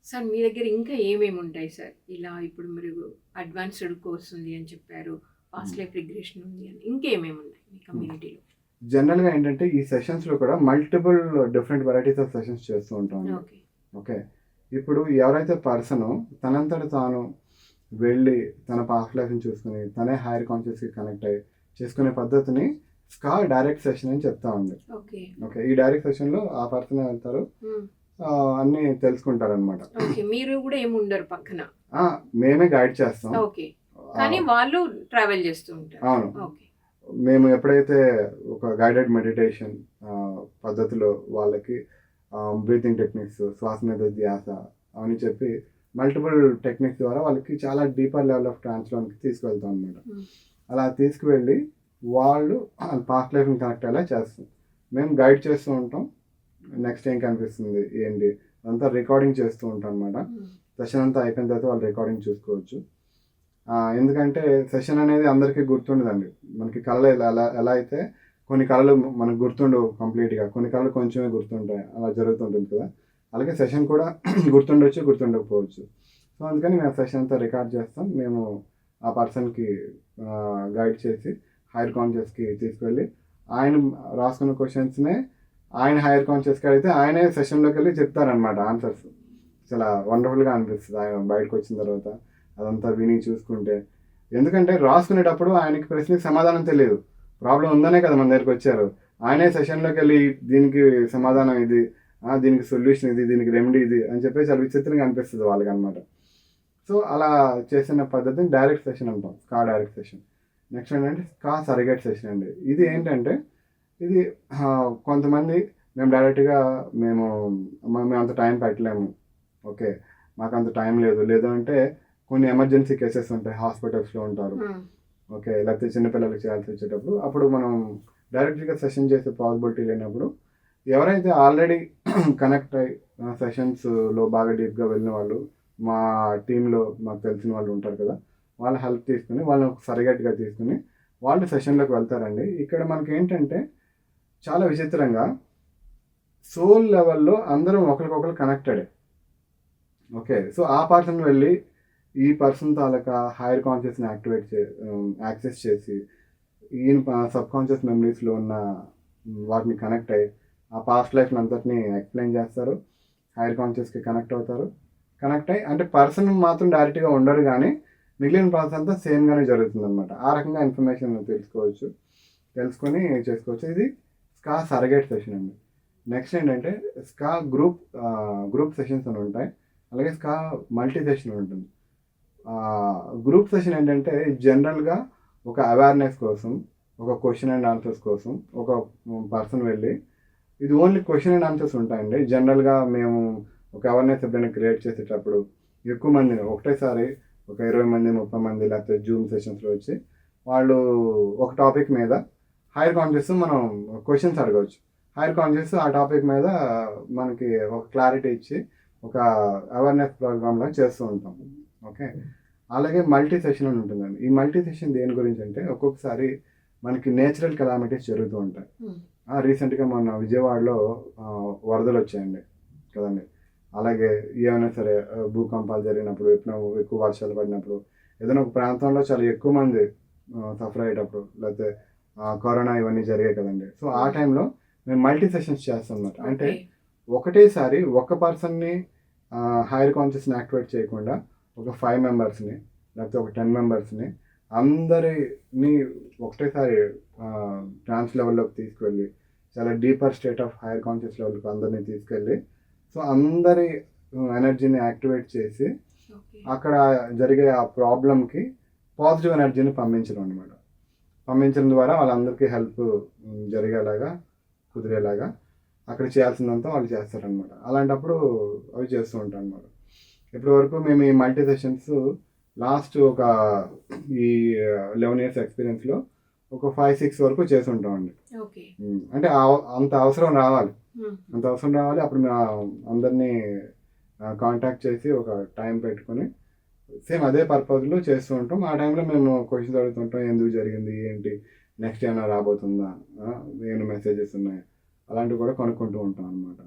Sir మీ దగ్గర ఇంకా ఏమేమి ఉంటాయి సార్? ఇలా ఇప్పుడు మీరు అడ్వాన్స్డ్ కోర్స్ ఉంది అని చెప్పారు. పాస్ట్ లైఫ్ రిగ్రెషన్ ఉంది అని. ఇంకేమేమి ఉన్నాయి మీ కమ్యూనిటీలో? జనరల్‌గా ఏంటంటే ఈ సెషన్స్‌లో కూడా multiple different varieties of sessions చేస్తూ ఉంటామండి. ఓకే. ఓకే. ఇప్పుడు ఎవరైతే పర్సనో తనంతట తాను వెళ్ళి తన పాస్ట్ లైఫ్‌ని చూసుకొని తనే హైయర్ కాన్షియస్‌కి కనెక్ట్ అయ్యి చేసుకునే పద్ధతిని స్కా డైరెక్ట్ సెషన్ అని చెప్తామండి. ఓకే. ఓకే. ఈ డైరెక్ట్ సెషన్‌లో ఆ పర్సనే వెళ్తారు. హ్మ్. అన్నీ తెలుసుకుంటారనమాట. ఓకే. మీరు కూడా ఏమి ఉండరు పక్కన. మేమే గైడ్ చేస్తాం. ఓకే. కానీ వాళ్ళు ట్రావెల్ చేస్తూ ఉంటారు. అవును. ఓకే. మేము ఎప్పుడైతే ఒక గైడెడ్ మెడిటేషన్ పద్ధతిలో వాళ్ళకి బ్రీతింగ్ టెక్నిక్స్, శ్వాస మీద ధ్యాస అని చెప్పి మల్టిపుల్ టెక్నిక్స్ ద్వారా వాళ్ళకి చాలా డీపర్ లెవెల్ ఆఫ్ ట్రాన్స్లోకి తీసుకువెళ్తాం అనమాట. అలా తీసుకువెళ్ళి వాళ్ళు పాస్ట్ లైఫ్ని కనెక్ట్ అయ్యేలా చేస్తాం. మేము గైడ్ చేస్తూ ఉంటాం. నెక్స్ట్ ఏం కనిపిస్తుంది ఏంటి అంతా రికార్డింగ్ చేస్తూ ఉంటాం అనమాట. సెషన్ అంతా అయిపోయిన తర్వాత వాళ్ళు రికార్డింగ్ చూసుకోవచ్చు. ఎందుకంటే సెషన్ అనేది అందరికీ గుర్తుండదండి. మనకి కళలు ఎలా అయితే కొన్ని కళలు మనకు గుర్తుండవు కంప్లీట్గా, కొన్ని కళలు కొంచెమే గుర్తుంటాయి, అలా జరుగుతుంటుంది కదా. అలాగే సెషన్ కూడా గుర్తుండొచ్చు, గుర్తుండకపోవచ్చు. సో అందుకని మేము సెషన్ అంతా రికార్డ్ చేస్తాం. మేము ఆ పర్సన్కి గైడ్ చేసి హైయర్ కాన్షియస్కి తీసుకెళ్ళి ఆయన రాసుకున్న క్వశ్చన్స్నే ఆయన హైయర్ కాన్షియస్కి అయితే ఆయనే సెషన్లోకి వెళ్ళి చెప్తారనమాట ఆన్సర్స్. చాలా వండర్ఫుల్గా అనిపిస్తుంది ఆయన బయటకు వచ్చిన తర్వాత అదంతా విని చూసుకుంటే. ఎందుకంటే రాసుకునేటప్పుడు ఆయనకి ప్రశ్నకి సమాధానం తెలియదు, ప్రాబ్లం ఉందనే కదా మన దగ్గరికి వచ్చారు. ఆయనే సెషన్లోకి వెళ్ళి దీనికి సమాధానం ఇది, దీనికి సొల్యూషన్ ఇది, దీనికి రెమెడీ ఇది అని చెప్పేసి చాలా విచిత్రంగా అనిపిస్తుంది వాళ్ళకి అనమాట. సో అలా చేసిన పద్ధతిని డైరెక్ట్ సెషన్ అంటాం, స్కా డైరెక్ట్ సెషన్. నెక్స్ట్ ఏంటంటే స్కా సరిగేట్ సెషన్ అండి. ఇది ఏంటంటే ఇది కొంతమంది మేము డైరెక్ట్గా మేము అంత టైం పెట్టలేము, ఓకే మాకు అంత టైం లేదు అంటే కొన్ని ఎమర్జెన్సీ కేసెస్ ఉంటాయి, హాస్పిటల్స్లో ఉంటారు, ఓకే, లేకపోతే చిన్నపిల్లలకి చేయాల్సి వచ్చేటప్పుడు అప్పుడు మనం డైరెక్ట్గా సెషన్ చేసే పాసిబిలిటీ లేనప్పుడు ఎవరైతే ఆల్రెడీ కనెక్ట్ అయ్యి సెషన్స్లో బాగా డీప్గా వెళ్ళిన వాళ్ళు మా టీంలో మాకు తెలిసిన వాళ్ళు ఉంటారు కదా, వాళ్ళ హెల్ప్ తీసుకుని వాళ్ళని సరిగట్టుగా తీసుకుని వాళ్ళు సెషన్లోకి వెళ్తారండి. ఇక్కడ మనకి ఏంటంటే చాలా విచిత్రంగా సోల్ లెవెల్లో అందరం ఒకరికొకరు కనెక్టెడే. ఓకే. సో ఆ పర్సన్ వెళ్ళి ఈ పర్సన్ తాలూకా హైయర్ కాన్షియస్ని యాక్సెస్ చేసి ఈయన సబ్ కాన్షియస్ మెమరీస్లో ఉన్న వాటిని కనెక్ట్ అయ్యి ఆ పాస్ట్ లైఫ్ని అంతటిని ఎక్స్ప్లెయిన్ చేస్తారు. హైయర్ కాన్షియస్కి కనెక్ట్ అవుతారు. కనెక్ట్ అయ్యి అంటే పర్సన్ మాత్రం డైరెక్ట్గా ఉండరు, కానీ మిగిలిన ప్రాసెస్ అంతా సేమ్గానే జరుగుతుంది అనమాట. ఆ రకంగా ఇన్ఫర్మేషన్ తెలుసుకొని చేసుకోవచ్చు. ఇది స్కా సరగేట్ సెషన్ అండి. నెక్స్ట్ ఏంటంటే స్కా గ్రూప్ సెషన్స్ అని ఉంటాయి, అలాగే స్కా మల్టీ సెషన్ ఉంటుంది. గ్రూప్ సెషన్ ఏంటంటే జనరల్గా ఒక అవేర్నెస్ కోసం, ఒక క్వశ్చన్ అండ్ ఆన్సర్స్ కోసం ఒక పర్సన్ వెళ్ళి, ఇది ఓన్లీ క్వశ్చన్ అండ్ ఆన్సర్స్ ఉంటాయండి. జనరల్గా మేము ఒక అవేర్నెస్ ఎప్పుడైనా క్రియేట్ చేసేటప్పుడు ఎక్కువ మందిని ఒకటేసారి ఒక 20 మంది 30 మంది లేకపోతే జూమ్ సెషన్స్లో వచ్చి వాళ్ళు ఒక టాపిక్ మీద హైయర్ కాన్షియస్ మనం క్వశ్చన్స్ అడగవచ్చు. హైయర్ కాన్షియస్ ఆ టాపిక్ మీద మనకి ఒక క్లారిటీ ఇచ్చి ఒక అవేర్నెస్ ప్రోగ్రామ్లో చేస్తూ ఉంటాం. ఓకే. అలాగే మల్టీ సెషన్ అని ఉంటుందండి. ఈ మల్టీ సెషన్ దేని గురించి అంటే ఒక్కొక్కసారి మనకి నేచురల్ కెలామిటీస్ జరుగుతూ ఉంటాయి. రీసెంట్గా మొన్న విజయవాడలో వరదలు వచ్చాయండి కదండి. అలాగే ఏమైనా సరే భూకంపాలు జరిగినప్పుడు, ఎక్కువ వర్షాలు పడినప్పుడు, ఏదైనా ఒక ప్రాంతంలో చాలా ఎక్కువ మంది సఫర్ అయ్యేటప్పుడు, లేకపోతే కరోనా ఇవన్నీ జరిగాయి కదండి. సో ఆ టైంలో మేము మల్టీ సెషన్స్ చేస్తాం అన్నమాట. అంటే ఒకటేసారి ఒక పర్సన్ని హైయర్ కాన్షియస్ని యాక్టివేట్ చేయకుండా ఒక 5 మెంబర్స్ని లేకపోతే ఒక 10 మెంబర్స్ని అందరినీ ఒకటేసారి ట్రాన్స్ లెవెల్లోకి తీసుకువెళ్ళి చాలా deeper state of higher conscious లెవెల్కి అందరినీ తీసుకెళ్ళి సో అందరి ఎనర్జీని యాక్టివేట్ చేసి అక్కడ జరిగే ఆ ప్రాబ్లంకి పాజిటివ్ ఎనర్జీని పంపించడం అనమాట. పంపించడం ద్వారా వాళ్ళందరికీ హెల్ప్ జరిగేలాగా కుదిరేలాగా అక్కడ చేయాల్సిందంతా వాళ్ళు చేస్తారనమాట. అలాంటప్పుడు అవి చేస్తూ ఉంటాం అనమాట. ఇప్పటి వరకు మేము ఈ మల్టీ సెషన్స్ లాస్ట్ ఒక ఈ 11 years ఎక్స్పీరియన్స్లో ఒక 5-6 వరకు చేసి ఉంటామండి. అంటే అంత అవసరం రావాలి. అప్పుడు మేము అందరినీ కాంటాక్ట్ చేసి ఒక టైం పెట్టుకొని సేమ్ అదే పర్పస్లో చేస్తూ ఉంటాం. ఆ టైంలో మేము క్వశ్చన్స్ అడుగుతుంటాం, ఎందుకు జరిగింది, ఏంటి, నెక్స్ట్ ఏమైనా రాబోతుందా, ఏమైనా మెసేజెస్ ఉన్నాయి, అలాంటివి కూడా కనుక్కుంటూ ఉంటాం అనమాట.